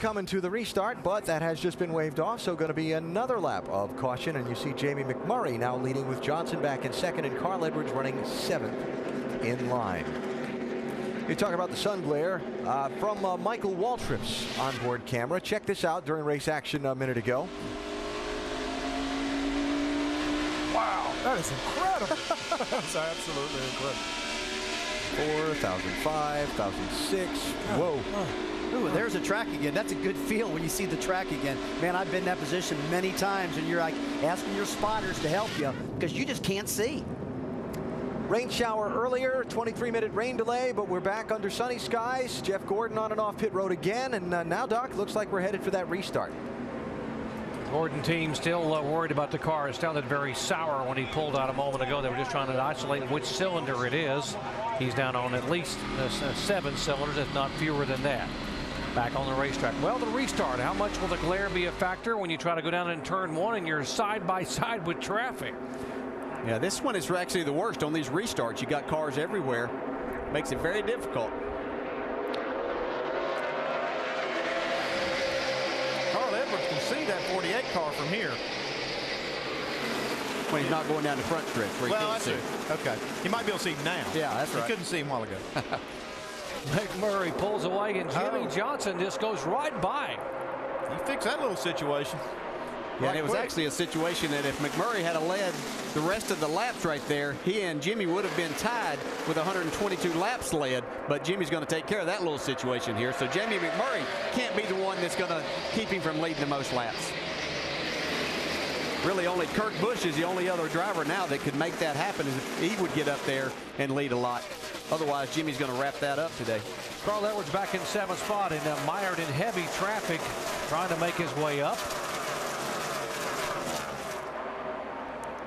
coming to the restart, but that has just been waved off, so going to be another lap of caution. And you see Jamie McMurray now leading with Johnson back in second and Carl Edwards running 7th in line. You talk about the sun glare from Michael Waltrip's onboard camera. Check this out during race action a minute ago. Wow, that is incredible. That's absolutely incredible. 4,005, 1,006. Whoa. Ooh, there's a track again. That's a good feel when you see the track again. Man, I've been in that position many times, and you're like asking your spotters to help you because you just can't see. Rain shower earlier, 23-minute rain delay, but we're back under sunny skies. Jeff Gordon on and off pit road again, and now, Doc, looks like we're headed for that restart. Gordon team still worried about the car. It sounded very sour when he pulled out a moment ago. They were just trying to isolate which cylinder it is. He's down on at least 7 cylinders, if not fewer than that. Back on the racetrack. Well, the restart, how much will the glare be a factor when you try to go down in turn 1 and you're side by side with traffic? Yeah, this one is actually the worst on these restarts. You got cars everywhere. Makes it very difficult. Carl Edwards can see that 48 car from here. When he's not going down the front stretch where he Well, can't see. Okay. He might be able to see him now. Yeah, that's right. He couldn't see him a while ago. McMurray pulls away, and Jimmy Johnson just goes right by. He fixed that little situation. Yeah, and it was actually a situation that if McMurray had led the rest of the laps right there, he and Jimmy would have been tied with 122 laps led, but Jimmy's going to take care of that little situation here. So Jamie McMurray can't be the one that's going to keep him from leading the most laps. Really only Kurt Busch is the only other driver now that could make that happen, is if he would get up there and lead a lot. Otherwise, Jimmy's going to wrap that up today. Carl Edwards back in 7th spot and mired in heavy traffic, trying to make his way up.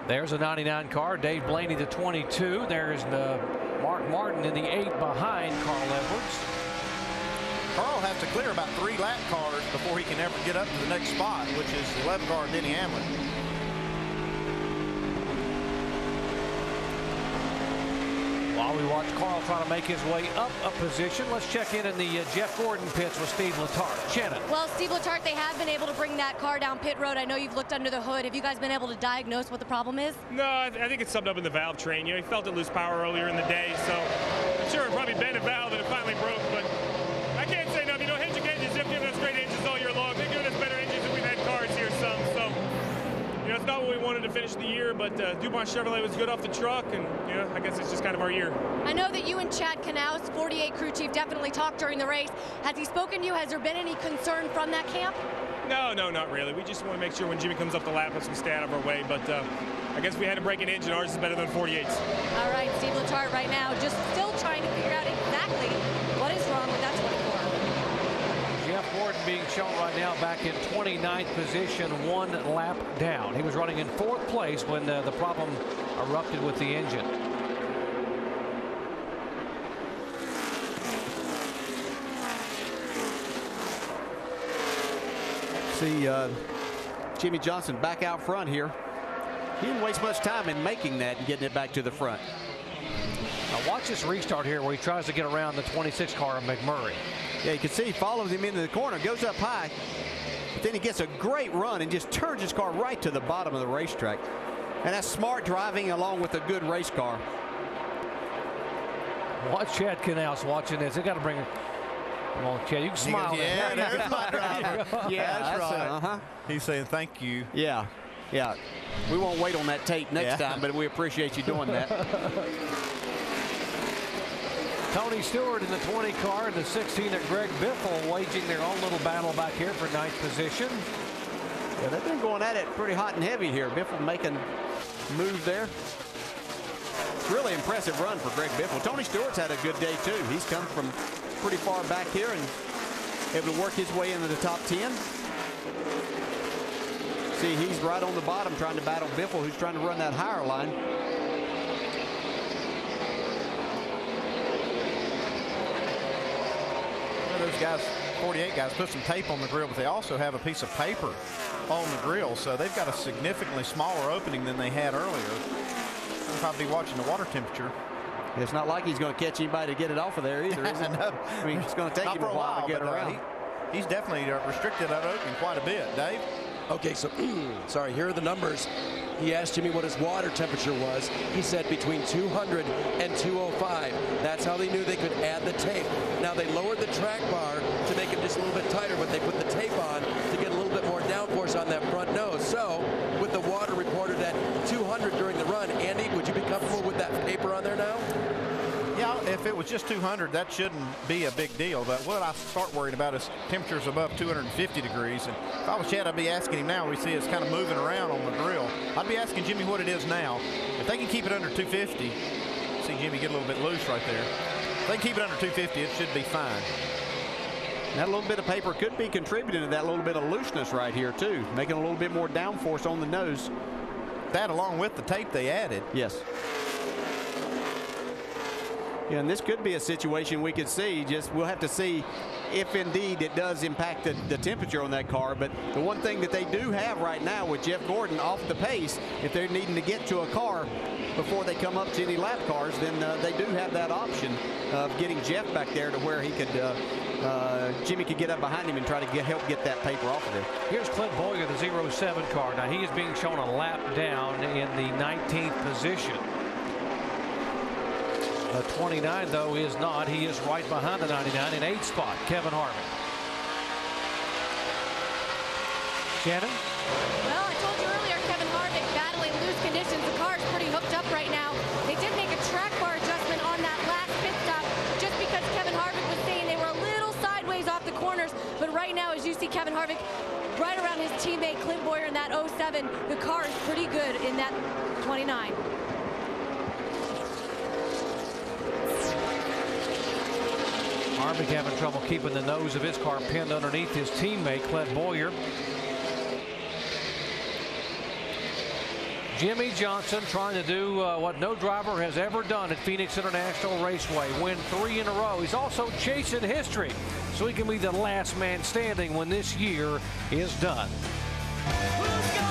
There's a 99 car, Dave Blaney the 22. There's Mark Martin in the 8 behind Carl Edwards. Carl has to clear about 3 lap cars before he can ever get up to the next spot, which is the 11 car Denny Hamlin. While we watch Carl try to make his way up a position, let's check in the Jeff Gordon pits with Steve Letarte. Shannon. Well, Steve Letarte, they have been able to bring that car down pit road. I know you've looked under the hood. Have you guys been able to diagnose what the problem is? No, I think it's summed up in the valve train. You know, he felt it lose power earlier in the day, so I'm sure it probably bent a valve and it finally broke, but I can't say no. You know, Hendrick engines have given us great engines all year long. They've given us better engines than we've had cars here some, so you know, it's not what we wanted to finish the year, but DuPont Chevrolet was good off the truck, and you know, I guess it's just kind of our year. I know that you and Chad Knaus, 48 crew chief, definitely talked during the race. Has he spoken to you? Has there been any concern from that camp? No, not really. We just want to make sure when Jimmy comes up the lap, we stay out of our way, but I guess we had to break an engine. Ours is better than 48's. All right, Steve Letarte right now just still trying to figure out exactly what is wrong with that 24. Jeff Gordon being shown right now back in 29th position, 1 lap down. He was running in 4th place when the problem erupted with the engine. See Jimmy Johnson back out front here. He didn't waste much time in making that and getting it back to the front. Now watch this restart here where he tries to get around the 26 car of McMurray. Yeah, you can see he follows him into the corner, goes up high, but then he gets a great run and just turns his car right to the bottom of the racetrack. And that's smart driving along with a good race car. Watch Chad Knaus watching this. They got to bring it. Come on, Chad, you can smile. Yeah, there's my driver. Yeah, that's right. He's saying thank you. Yeah, yeah. We won't wait on that tape next time, but we appreciate you doing that. Tony Stewart in the 20 car and the 16 at Greg Biffle waging their own little battle back here for 9th position. Yeah, they've been going at it pretty hot and heavy here. Biffle making a move there. Really impressive run for Greg Biffle. Tony Stewart's had a good day too. He's come from pretty far back here and able to work his way into the top 10. See, he's right on the bottom trying to battle Biffle, who's trying to run that higher line. Those guys, 48 guys, put some tape on the grill, but they also have a piece of paper on the grill, so they've got a significantly smaller opening than they had earlier. They'll probably be watching the water temperature. It's not like he's going to catch anybody to get it off of there either, is it? No. I mean, it's going to take him a while to get around. he's definitely restricted that opening quite a bit. Dave? Okay, so, sorry, here are the numbers. He asked Jimmy what his water temperature was. He said between 200 and 205. That's how they knew they could add the tape. Now, they lowered the track bar to make it just a little bit tighter, but they put the tape on to get a little bit more downforce on that front nose. So, with the water reported at 200 during the run, Andy, would you be comfortable with that paper on there now? Yeah, if it was just 200, that shouldn't be a big deal. But what I start worried about is temperatures above 250 degrees. And if I was Chad, I'd be asking him now. We see it's kind of moving around on the grill. I'd be asking Jimmy what it is now. If they can keep it under 250, see Jimmy get a little bit loose right there. If they can keep it under 250, it should be fine. That little bit of paper could be contributing to that little bit of looseness right here, too, making a little bit more downforce on the nose. That along with the tape they added. Yes. Yeah, and this could be a situation we could see. Just we'll have to see if indeed it does impact the temperature on that car. But the one thing that they do have right now with Jeff Gordon off the pace, if they're needing to get to a car before they come up to any lap cars, then they do have that option of getting Jeff back there to where he could, Jimmy could get up behind him and try to help get that paper off of there. Here's Clint Boyer, the 07 car. Now he is being shown a lap down in the 19th position. The 29, though, is not. He is right behind the 99 in 8th spot, Kevin Harvick. Shannon? Well, I told you earlier, Kevin Harvick battling loose conditions. The car's pretty hooked up right now. They did make a track bar adjustment on that last pit stop just because Kevin Harvick was saying they were a little sideways off the corners. But right now, as you see Kevin Harvick right around his teammate Clint Boyer in that 07, the car is pretty good in that 29. Harvick having trouble keeping the nose of his car pinned underneath his teammate, Clint Boyer. Jimmy Johnson trying to do what no driver has ever done at Phoenix International Raceway, win 3 in a row. He's also chasing history so he can be the last man standing when this year is done. Who's